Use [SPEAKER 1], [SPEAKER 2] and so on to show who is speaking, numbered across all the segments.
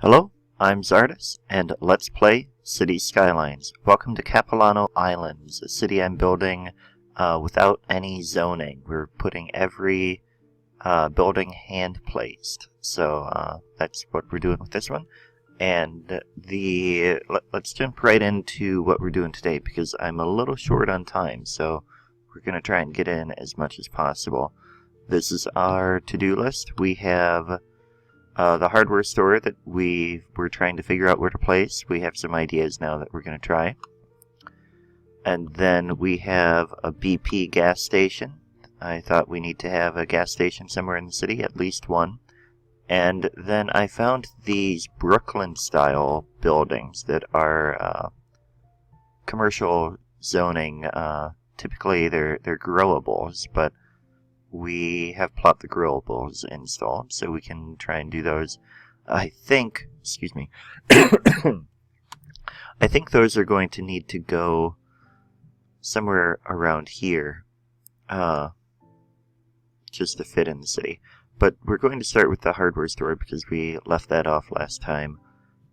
[SPEAKER 1] Hello, I'm Zardus, and let's play City Skylines. Welcome to Capilano Islands, a city I'm building without any zoning. We're putting every building hand-placed, so that's what we're doing with this one. And let's jump right into what we're doing today, because I'm a little short on time, so we're going to try and get in as much as possible. This is our to-do list. We have the hardware store that we were trying to figure out where to place. We have some ideas now that we're going to try. And then we have a BP gas station. I thought we need to have a gas station somewhere in the city, at least one. And then I found these Brooklyn-style buildings that are commercial zoning. Typically they're growables, but we have plopped the growables installed, so we can try and do those. I think, excuse me, I think those are going to need to go somewhere around here, just to fit in the city. But we're going to start with the hardware store because we left that off last time,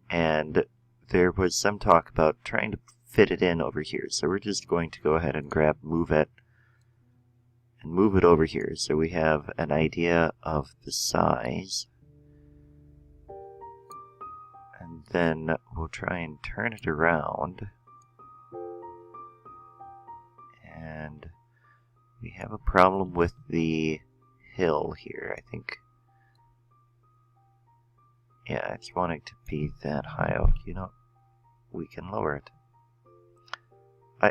[SPEAKER 1] and there was some talk about trying to fit it in over here. So we're just going to go ahead and move it over here so we have an idea of the size. And then we'll try and turn it around. And we have a problem with the hill here, I think. Yeah, it's wanting to be that high. Oh, you know, we can lower it.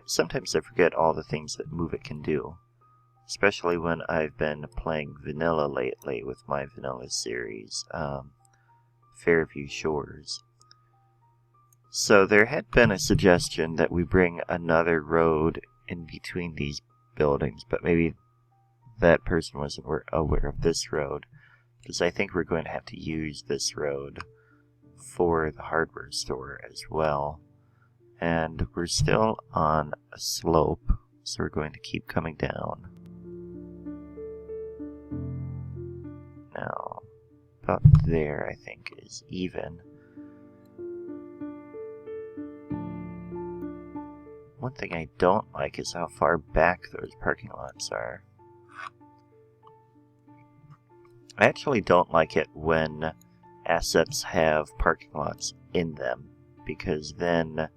[SPEAKER 1] Sometimes I forget all the things that Move It can do. Especially when I've been playing vanilla lately with my vanilla series, Fairview Shores. So there had been a suggestion that we bring another road in between these buildings, but maybe that person wasn't aware of this road, because I think we're going to have to use this road for the hardware store as well. And we're still on a slope, so we're going to keep coming down. Now, about there, I think, is even. One thing I don't like is how far back those parking lots are. I actually don't like it when assets have parking lots in them, because then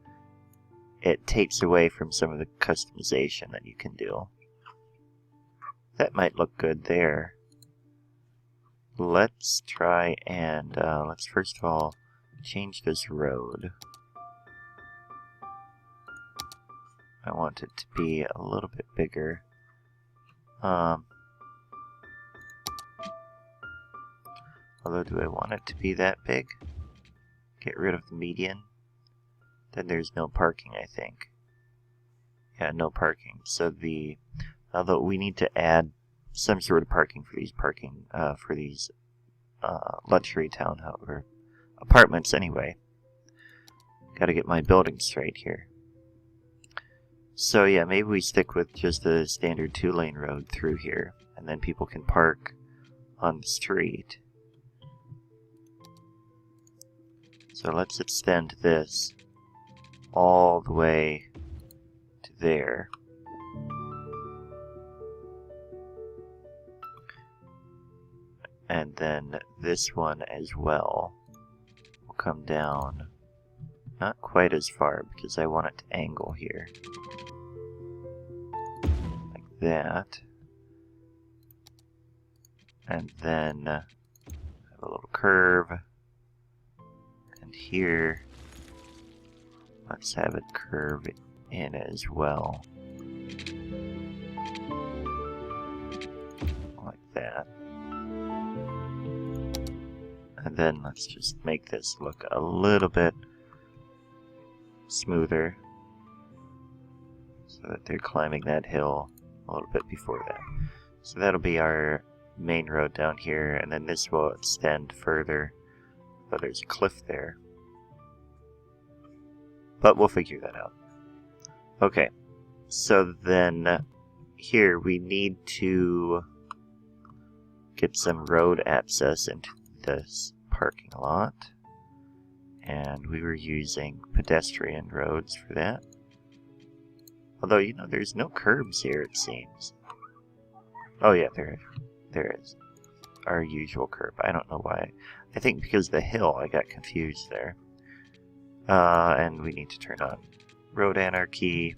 [SPEAKER 1] it takes away from some of the customization that you can do. That might look good there. Let's try and, let's first of all change this road. I want it to be a little bit bigger. Although, do I want it to be that big? Get rid of the median. Then there's no parking, I think. Yeah, no parking. So although we need to add some sort of parking for these luxury townhouse or apartments anyway. Got to get my building straight here. So yeah, maybe we stick with just a standard 2-lane road through here, and then people can park on the street. So let's extend this all the way to there. And then this one as well will come down, not quite as far because I want it to angle here. Like that. And then have a little curve. And here, let's have it curve in as well. Like that. And then let's just make this look a little bit smoother so that they're climbing that hill a little bit before that. So that'll be our main road down here, and then this will extend further, but there's a cliff there. But we'll figure that out. Okay, so then here we need to get some road access into this parking lot. And we were using pedestrian roads for that. Although, you know, there's no curbs here, it seems. Oh yeah, there is. Our usual curb. I don't know why. I think because of the hill, I got confused there. And we need to turn on road anarchy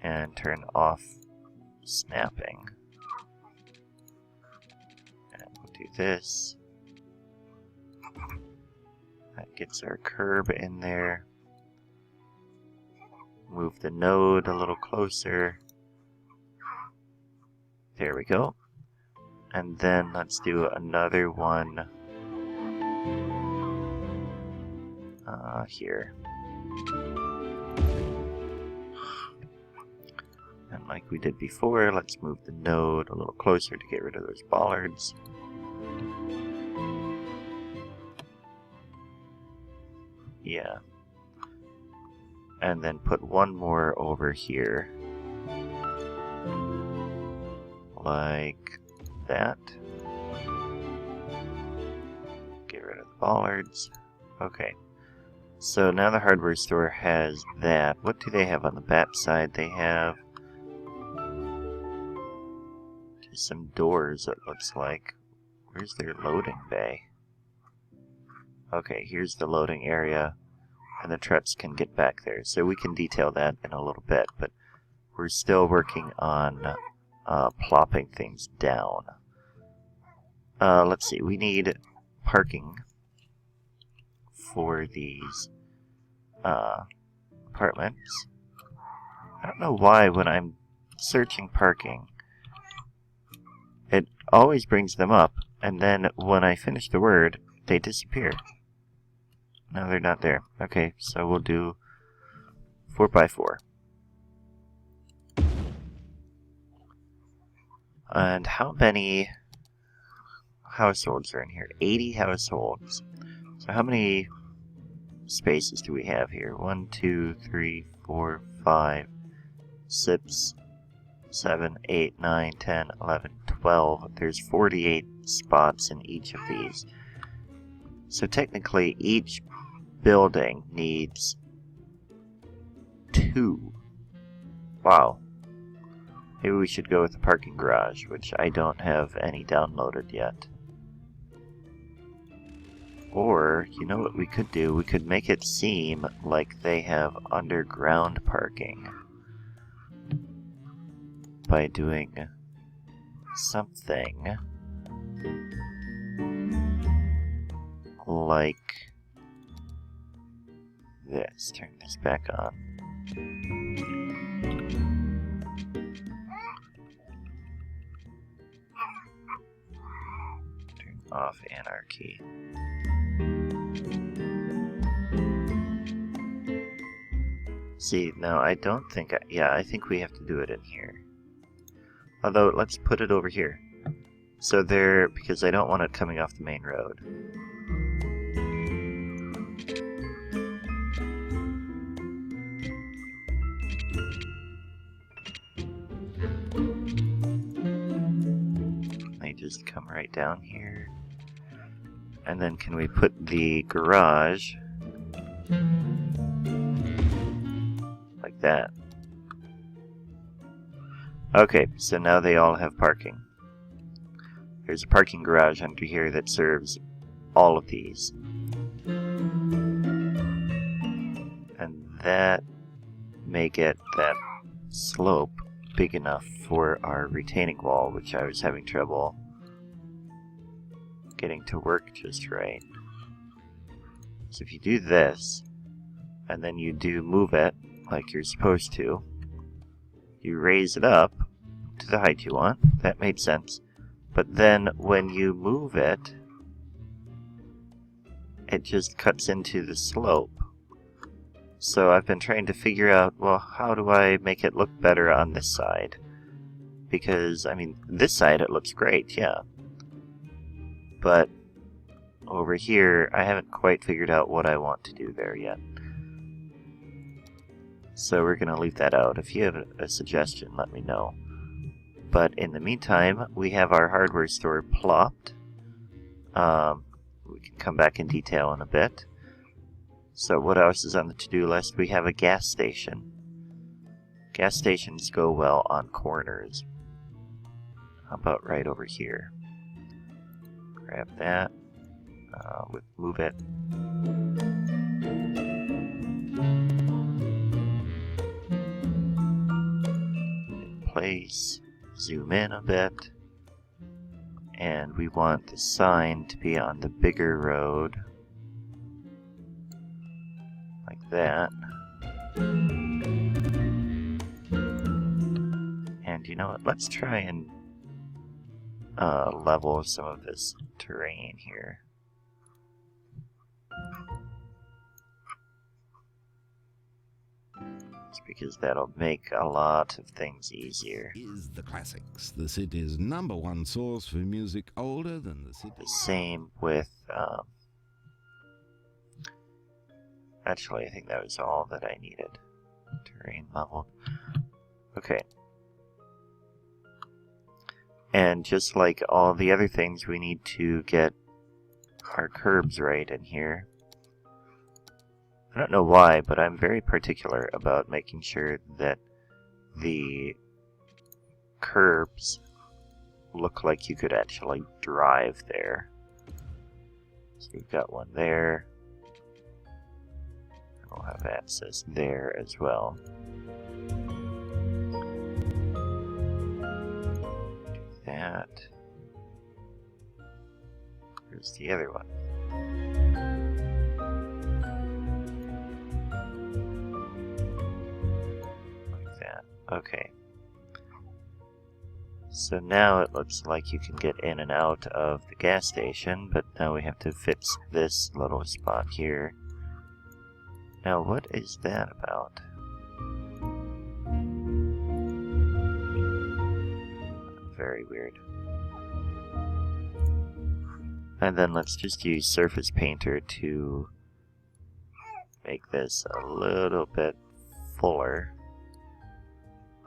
[SPEAKER 1] and turn off snapping. And we'll do this. That gets our curb in there. Move the node a little closer. There we go. And then let's do another one here. And like we did before, let's move the node a little closer to get rid of those bollards. Yeah. And then put one more over here. Like that. Get rid of the bollards. Okay. So now the hardware store has that. What do they have on the back side? They have just some doors, it looks like. Where's their loading bay? Okay, here's the loading area, and the trucks can get back there. So we can detail that in a little bit, but we're still working on plopping things down. Let's see, we need parking for these apartments. I don't know why when I'm searching parking, it always brings them up, and then when I finish the word, they disappear. No, they're not there. Okay, so we'll do 4x4. And how many households are in here? 80 households. So how many spaces do we have here? 1, 2, 3, 4, 5, 6, 7, 8, 9, 10, 11, 12. There's 48 spots in each of these. So technically each building needs 2. Wow. Maybe we should go with the parking garage, which I don't have any downloaded yet. Or, you know what we could do? We could make it seem like they have underground parking by doing something like this. Turn this back on. Turn off anarchy. See, no, I don't think... yeah, I think we have to do it in here. Although, let's put it over here. So there... because I don't want it coming off the main road. They just come right down here. And then can we put the garage... like that. Okay, so now they all have parking. There's a parking garage under here that serves all of these. And that may get that slope big enough for our retaining wall, which I was having trouble getting to work just right. So if you do this, and then you do move it like you're supposed to, you raise it up to the height you want. That made sense. But then when you move it, it just cuts into the slope. So I've been trying to figure out, well, how do I make it look better on this side? Because, I mean, this side it looks great, yeah. But over here, I haven't quite figured out what I want to do there yet. So we're going to leave that out. If you have a suggestion, let me know. But in the meantime, we have our hardware store plopped. We can come back in detail in a bit. So what else is on the to-do list? We have a gas station. Gas stations go well on corners. How about right over here? Grab that. Move it. In place. Zoom in a bit. And we want the sign to be on the bigger road. Like that. And you know what? Let's try and level some of this terrain here. It's because that'll make a lot of things easier.
[SPEAKER 2] Is the classics, the city's #1 source for music older than the city.
[SPEAKER 1] The same with actually I think that was all that I needed. Terrain leveled. Okay. And just like all the other things, we need to get our curbs right in here. I don't know why, but I'm very particular about making sure that the curbs look like you could actually drive there. So we've got one there. And we'll have access there as well. That. Here's the other one. Like that. Okay. So now it looks like you can get in and out of the gas station, but now we have to fix this little spot here. Now what is that about? Very weird. And then let's just use Surface Painter to make this a little bit fuller.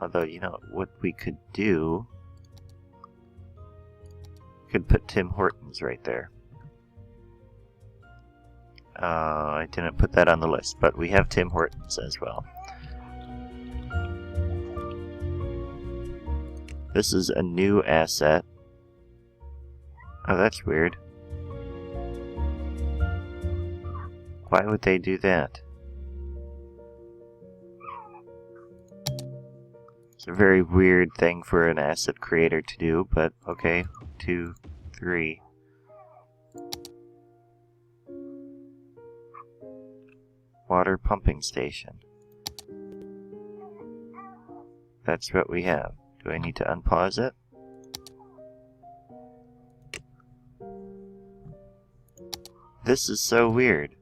[SPEAKER 1] Although, you know, what we could do, we could put Tim Hortons right there. I didn't put that on the list, but we have Tim Hortons as well. This is a new asset. Oh, that's weird. Why would they do that? It's a very weird thing for an asset creator to do, but okay. 2, 3. Water pumping station. That's what we have. Do I need to unpause it? This is so weird.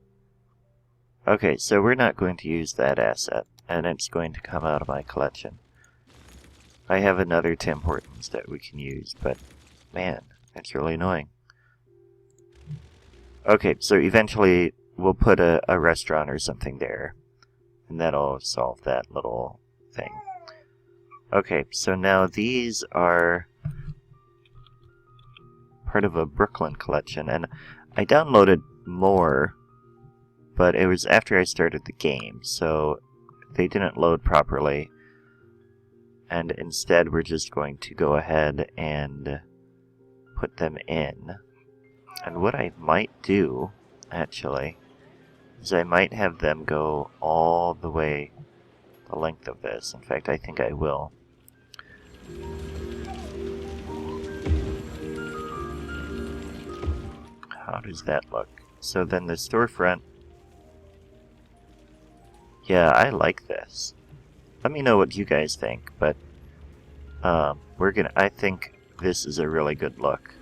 [SPEAKER 1] Okay, so we're not going to use that asset, and it's going to come out of my collection. I have another Tim Hortons that we can use, but man, that's really annoying. Okay, so eventually we'll put a restaurant or something there, and that'll solve that little thing. Okay, so now these are part of a Brooklyn collection, and I downloaded more, but it was after I started the game, so they didn't load properly, and instead we're just going to go ahead and put them in. And what I might do, actually, is I might have them go all the way the length of this. In fact, I think I will. How does that look? So then the storefront. Yeah, I like this. Let me know what you guys think, but I think this is a really good look.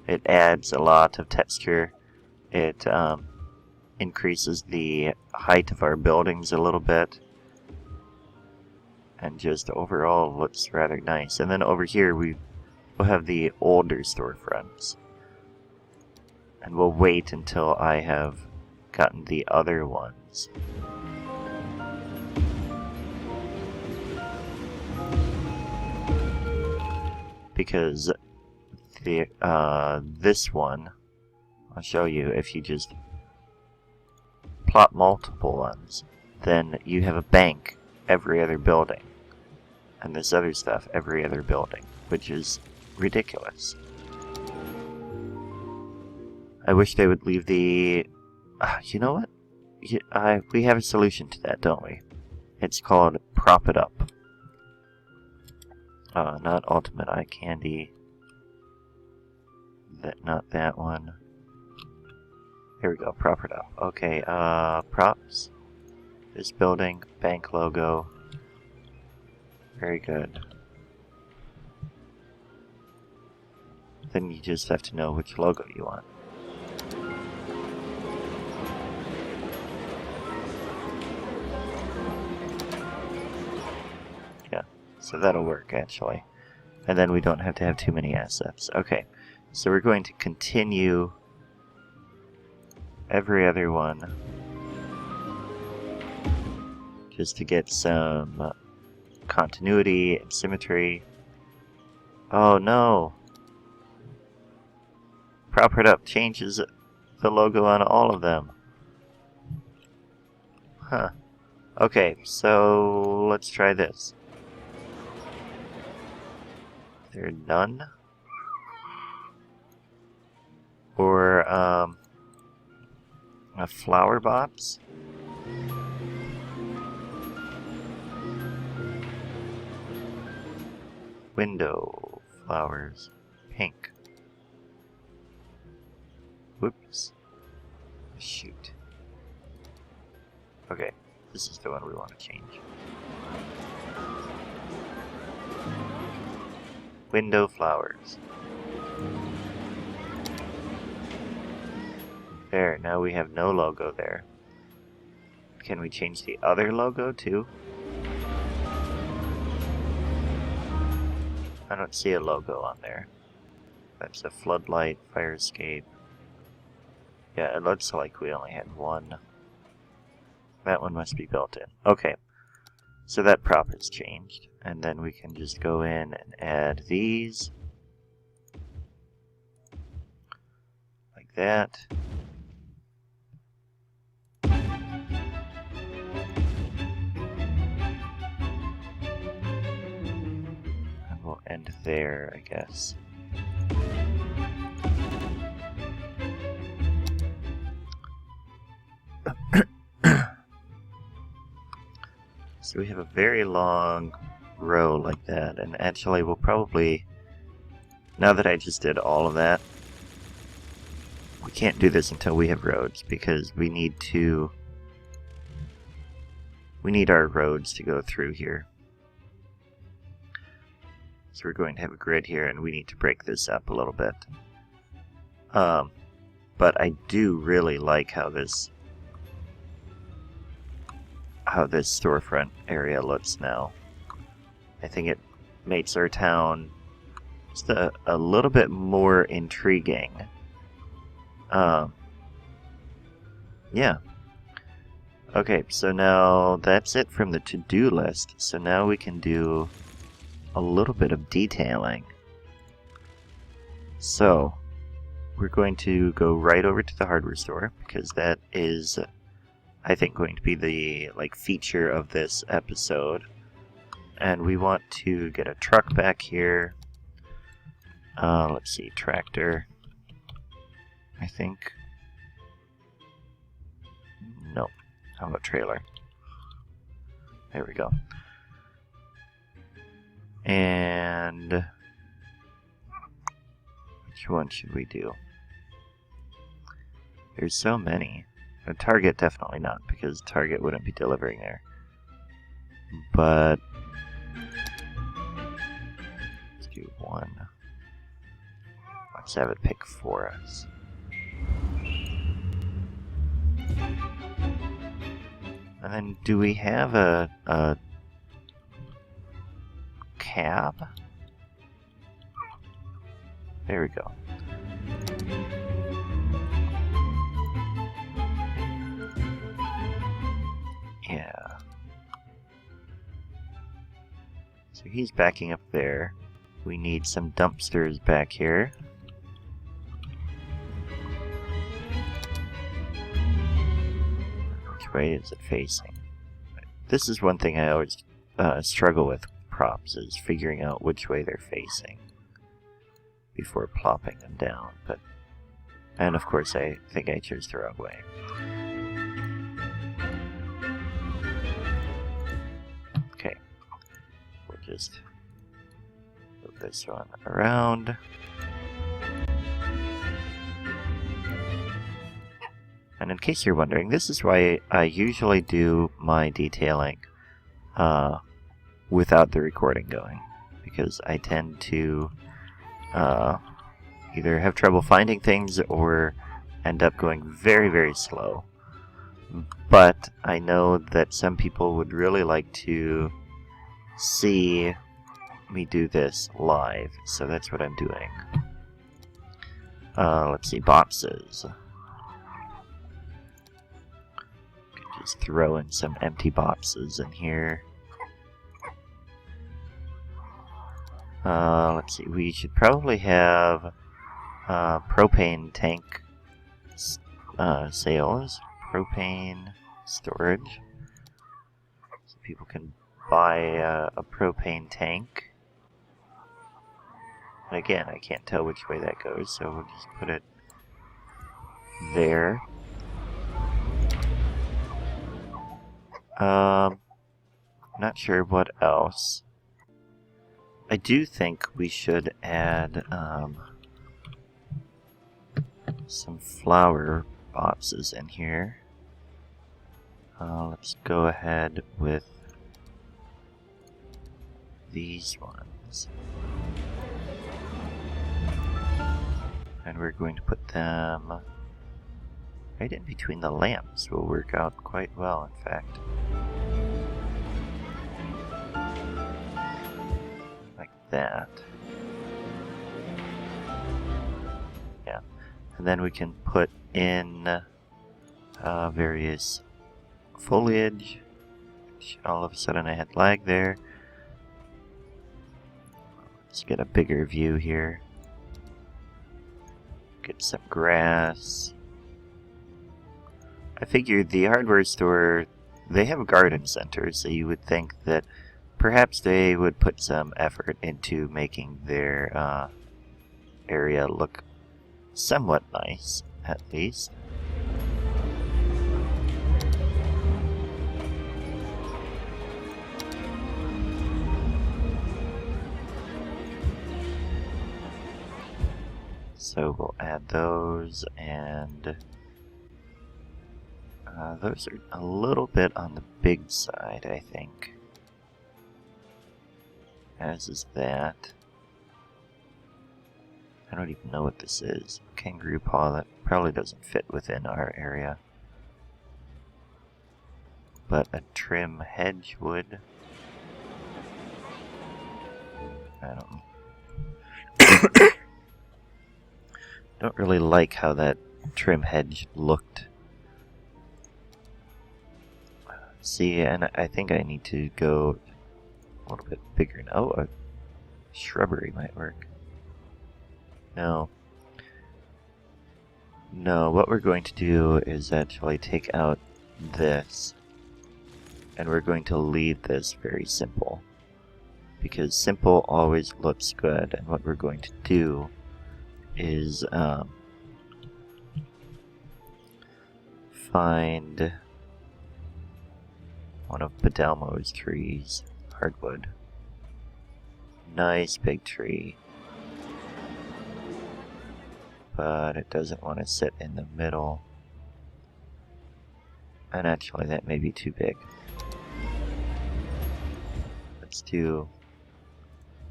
[SPEAKER 1] It adds a lot of texture. It increases the height of our buildings a little bit. And just overall looks rather nice. And then over here we'll have the older storefronts. And we'll wait until I have gotten the other ones. Because the this one, I'll show you. If you just plot multiple ones, then you have a bank every other building. And this other stuff every other building, which is ridiculous. I wish they would leave the... you know what? We have a solution to that, don't we? It's called Prop It Up. Not Ultimate Eye Candy. Not that one. Here we go, Prop It Up. Okay, props. This building, bank logo. Very good. Then you just have to know which logo you want. Yeah, so that'll work actually. And then we don't have to have too many assets. Okay, so we're going to continue every other one just to get some continuity and symmetry. Oh no! Prop It Up changes the logo on all of them. Huh. Okay, so let's try this. There none? Or, a flower box? Window flowers, pink. Whoops. Shoot. Okay, this is the one we want to change. Window flowers. There, now we have no logo there. Can we change the other logo too? I don't see a logo on there. That's a floodlight, fire escape. Yeah, it looks like we only had one. That one must be built in. Okay, so that prop has changed. And then we can just go in and add these. Like that. And we'll end there, I guess. So we have a very long row like that, and actually we'll probably, now that I just did all of that, we can't do this until we have roads, because we need our roads to go through here. So we're going to have a grid here, and we need to break this up a little bit. But I do really like how this storefront area looks now. I think it makes our town just a little bit more intriguing. Yeah. Okay, so now that's it from the to-do list. So now we can do a little bit of detailing. So we're going to go right over to the hardware store, because that is, I think, going to be the feature of this episode. And we want to get a truck back here. Let's see, tractor, I think. No. How about trailer? There we go. And which one should we do? There's so many. A Target, definitely not, because Target wouldn't be delivering there. But let's do one. Let's have it pick for us. And then, do we have a cab? There we go. Yeah. So he's backing up there. We need some dumpsters back here. which way is it facing? This is one thing I always struggle with props, is figuring out which way they're facing before plopping them down. And of course I think I chose the wrong way. Okay, we'll just move this one around. And in case you're wondering, this is why I usually do my detailing without the recording going, because I tend to either have trouble finding things or end up going very, very slow. But I know that some people would really like to see me do this live, so that's what I'm doing. Let's see, boxes. Just throw in some empty boxes in here. Let's see, we should probably have propane tank sales, propane storage, so people can buy a propane tank. And again, I can't tell which way that goes, so we'll just put it there. Not sure what else. I do think we should add some flower boxes in here. Let's go ahead with these ones. And we're going to put them right in between the lamps. Will work out quite well, in fact. Like that. Yeah. And then we can put in various foliage. All of a sudden I had lag there. Let's get a bigger view here. Get some grass. I figured the hardware store, they have a garden center, so you would think that perhaps they would put some effort into making their area look somewhat nice, at least. So we'll add those, and those are a little bit on the big side, I think. As is that. I don't even know what this is. Kangaroo paw, that probably doesn't fit within our area. But a trim hedge would. I don't know. Don't really like how that trim hedge looked. See, and I think I need to go a little bit bigger now. Oh, a shrubbery might work. No. No, what we're going to do is actually take out this, and we're going to leave this very simple. Because simple always looks good, and what we're going to do is find one of Padelmo's trees, hardwood. Nice big tree. But it doesn't want to sit in the middle. And actually that may be too big. Let's do...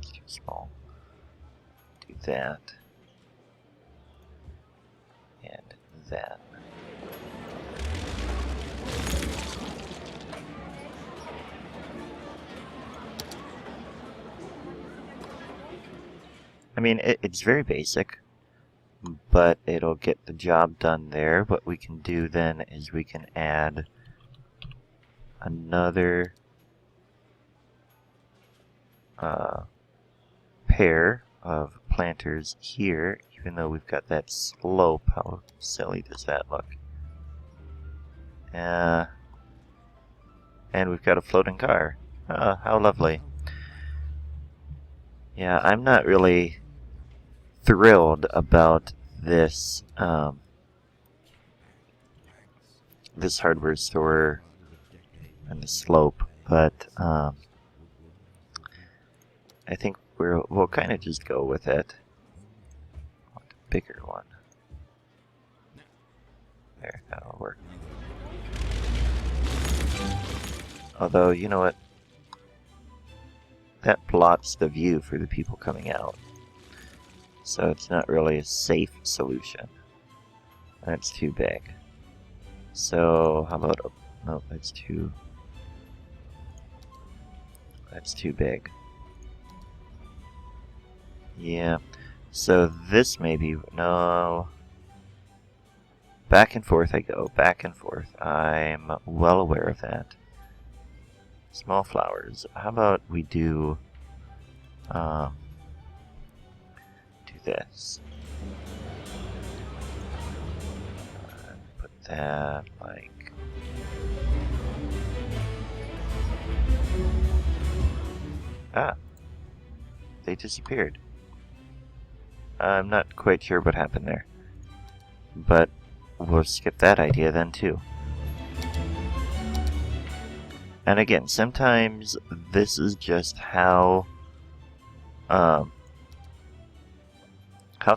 [SPEAKER 1] It's too small. Do that. And that. I mean, it's very basic, but it'll get the job done there. What we can do then is we can add another pair of planters here, even though we've got that slope. How silly does that look? And we've got a floating car. Oh, how lovely. Yeah, I'm not really thrilled about this this hardware store and the slope, but I think we'll kind of just go with it. I want a bigger one. There, that'll work. Although, you know what? That blocks the view for the people coming out. So it's not really a safe solution. That's too big. So, how about... no, that's too big. Yeah. So this maybe... no... Back and forth I go, back and forth. I'm well aware of that. Small flowers. How about we do this. Put that like... ah! They disappeared. I'm not quite sure what happened there. But we'll skip that idea then too. And again, sometimes this is just how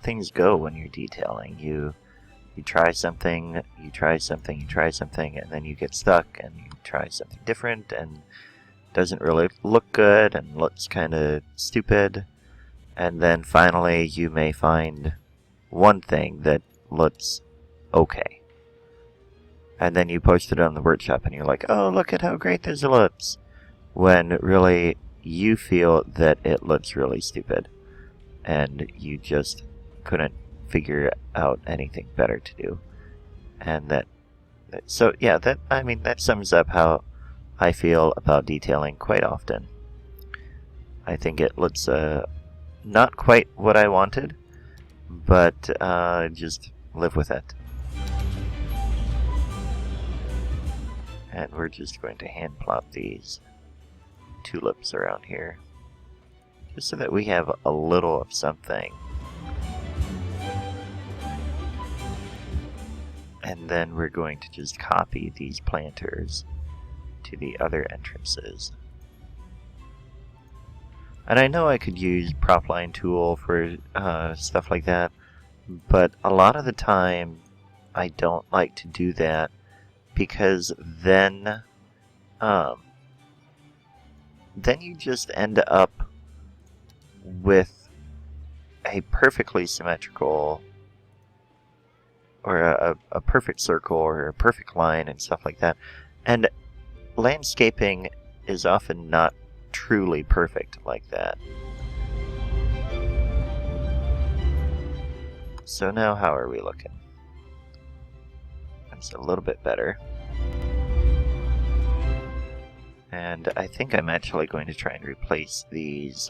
[SPEAKER 1] things go when you're detailing. You try something, you try something, you try something, and then you get stuck, and you try something different, and it doesn't really look good, and looks kind of stupid, and then finally you may find one thing that looks okay. And then you post it on the workshop and you're like, oh, look at how great this looks. When really you feel that it looks really stupid. And you just couldn't figure out anything better to do. And so yeah, that sums up how I feel about detailing quite often. I think it looks not quite what I wanted, but just live with it. And we're just going to hand plop these tulips around here, just so that we have a little of something. And then we're going to just copy these planters to the other entrances. And I know I could use Propline tool for stuff like that, but a lot of the time I don't like to do that, because then you just end up with a perfectly symmetrical, or a perfect circle, or a perfect line and stuff like that. And landscaping is often not truly perfect like that. So now how are we looking? That's a little bit better. And I think I'm actually going to try and replace these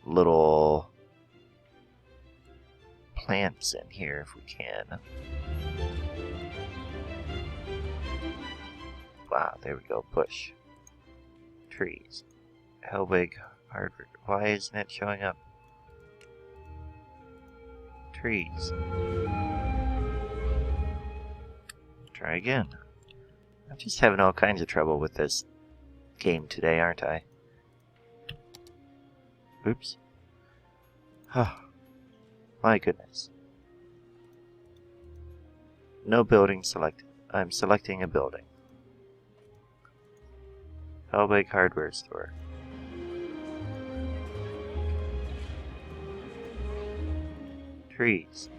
[SPEAKER 1] little plants in here if we can. Wow, there we go. Bush. Trees. How big? Hardwood. Why isn't it showing up? Trees. Try again. I'm just having all kinds of trouble with this game today, aren't I? Oops. Oh, my goodness. No building selected. I'm selecting a building. How big hardware store? Trees.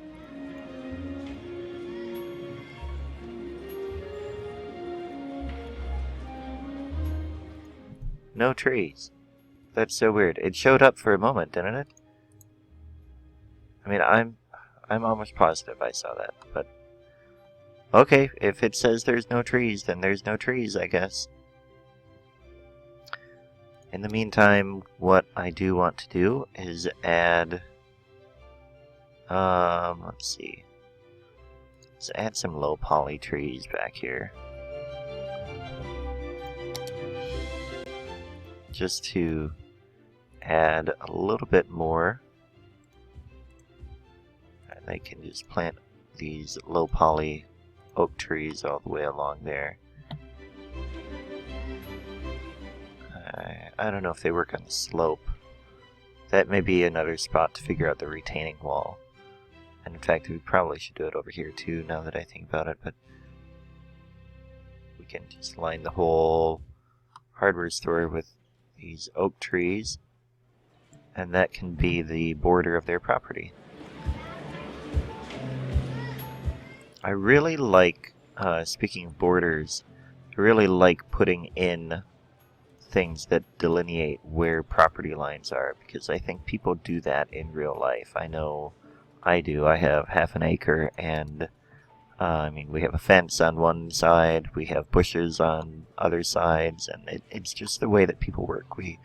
[SPEAKER 1] No trees. That's so weird. It showed up for a moment, didn't it? I mean, I'm almost positive I saw that, but okay, if it says there's no trees, then there's no trees, I guess. In the meantime, what I do want to do is add, let's see, Let's add some low poly trees back here. Just to add a little bit more. And I can just plant these low poly oak trees all the way along there. I don't know if they work on the slope. That may be another spot to figure out the retaining wall. And in fact, we probably should do it over here too, now that I think about it, but we can just line the whole hardware store with these oak trees, and that can be the border of their property. I really like, speaking of borders, I really like putting in things that delineate where property lines are, because I think people do that in real life. I know I do. I have half an acre, and I mean, we have a fence on one side, we have bushes on other sides, and it's just the way that people work. We,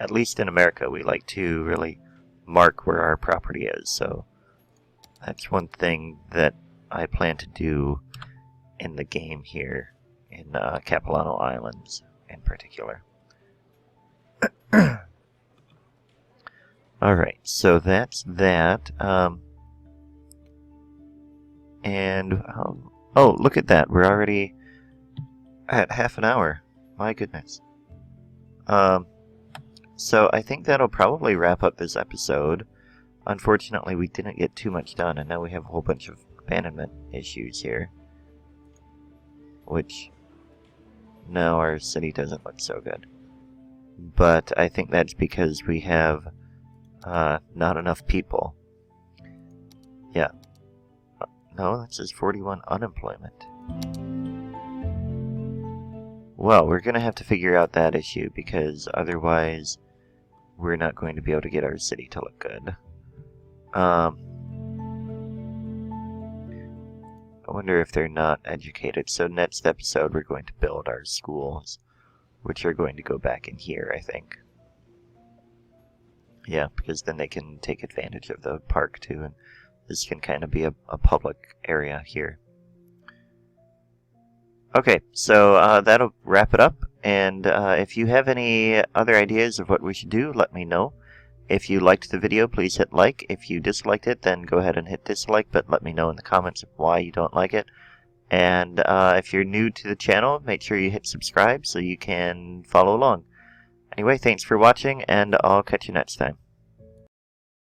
[SPEAKER 1] at least in America, we like to really mark where our property is. So that's one thing that I plan to do in the game here, in Capilano Islands in particular. Alright, so that's that. Oh, look at that. We're already at half an hour. My goodness. So I think that'll probably wrap up this episode. Unfortunately, we didn't get too much done, and now we have a whole bunch of abandonment issues here. Which, now our city doesn't look so good. But I think that's because we have not enough people. Yeah. No, that says 41 unemployment. Well, we're going to have to figure out that issue, because otherwise we're not going to be able to get our city to look good. I wonder if they're not educated. So next episode we're going to build our schools, which are going to go back in here, I think. Yeah, because then they can take advantage of the park too, and this can kind of be a public area here. Okay, so that'll wrap it up, and if you have any other ideas of what we should do, let me know. If you liked the video, please hit like. If you disliked it, then go ahead and hit dislike, but let me know in the comments why you don't like it. And if you're new to the channel, make sure you hit subscribe so you can follow along. Anyway, thanks for watching, and I'll catch you next time.